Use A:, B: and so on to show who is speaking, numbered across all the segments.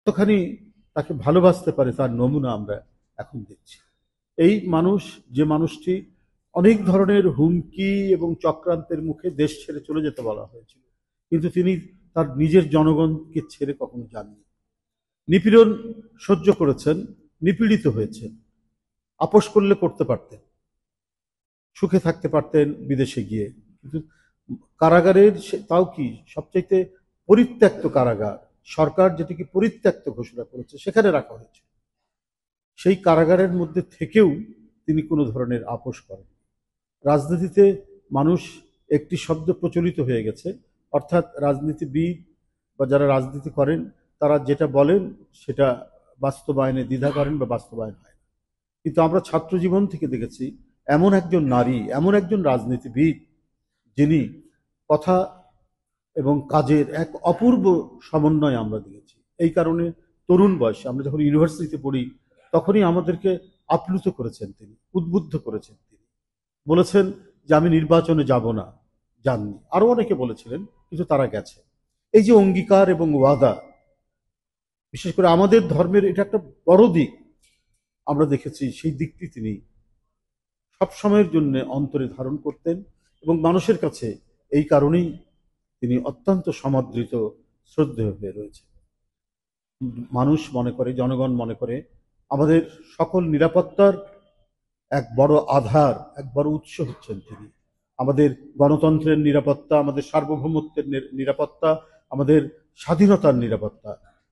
A: কতখানি তাকে ভালোবাসতে পারে তার নমুনা আমরা এখন দেখছি। এই মানুষ, যে মানুষটি অনেক ধরনের হুমকি এবং চক্রান্তের মুখে দেশ ছেড়ে চলে যেতে বলা হয়েছিল, কিন্তু তিনি তার নিজের জনগণকে ছেড়ে কখনো যাননি। নিপীড়ন সহ্য করেছেন, নিপীড়িত হয়েছেন, আপোষ করলে করতে পারতেন, সুখে থাকতে পারতেন বিদেশে গিয়ে, কিন্তু কারাগারের তাও কি সবচাইতে পরিত্যক্ত কারাগার, সরকার যেটিকে পরিত্যক্ত ঘোষণা করেছে সেখানে রাখা হয়েছে। সেই কারাগারের মধ্যে থেকেও তিনি কোনো ধরনের আপোষ করেন। রাজনীতিতে মানুষ একটি শব্দ প্রচলিত হয়ে গেছে, অর্থাৎ রাজনীতিবিদ বা যারা রাজনীতি করেন তারা যেটা বলেন সেটা বাস্তবায়নে দ্বিধা করেন বা বাস্তবায়ন হয় না। কিন্তু আমরা ছাত্র জীবন থেকে দেখেছি এমন একজন নারী, এমন একজন রাজনীতিবিদ যিনি কথা এবং কাজের এক অপূর্ব সমন্বয় আমরা দেখেছি। এই কারণে তরুণ বয়সে আমরা যখন ইউনিভার্সিটিতে পড়ি তখনই আমাদেরকে আপ্লুত করেছেন তিনি, উদ্বুদ্ধ করেছেন তিনি। বলেছেন যে আমি নির্বাচনে যাব না, যাননি। আরো অনেকে বলেছিলেন, কিন্তু তারা গেছে। এই যে অঙ্গীকার এবং ওয়াদা, বিশেষ করে আমাদের ধর্মের এটা একটা বড় দিক আমরা দেখেছি, সেই দিকটি তিনি সবসময়ের জন্য অন্তরে ধারণ করতেন এবং মানুষের কাছে এই কারণেই তিনি অত্যন্ত সমাদৃত, শ্রদ্ধেয় হয়ে রয়েছে। মানুষ মনে করে, জনগণ মনে করে আমাদের সকল নিরাপত্তার এক বড় আধার, এক বড় উৎস হচ্ছেন তিনি। আমাদের গণতন্ত্রের নিরাপত্তা, আমাদের সার্বভৌমত্বের নিরাপত্তা, আমাদের স্বাধীনতার নিরাপত্তা।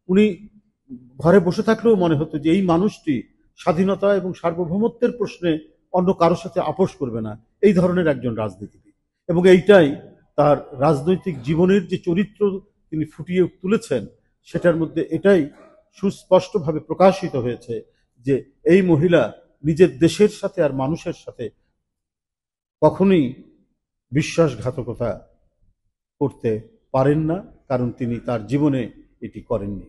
A: উনি ঘরে বসে থাকলেও মনে হতো যে এই মানুষটি স্বাধীনতা এবং সার্বভৌমত্বের প্রশ্নে অন্য কারোর সাথে আপোষ করবে না, এই ধরনের একজন রাজনীতিবিদ। এবং এইটাই তার রাজনৈতিক জীবনের যে চরিত্র তিনি ফুটিয়ে তুলেছেন সেটার মধ্যে এটাই সুস্পষ্টভাবে প্রকাশিত হয়েছে যে এই মহিলা নিজের দেশের সাথে আর মানুষের সাথে কখনোই বিশ্বাসঘাতকতা করতে পারেন না, কারণ তিনি তার জীবনে এটি করেননি।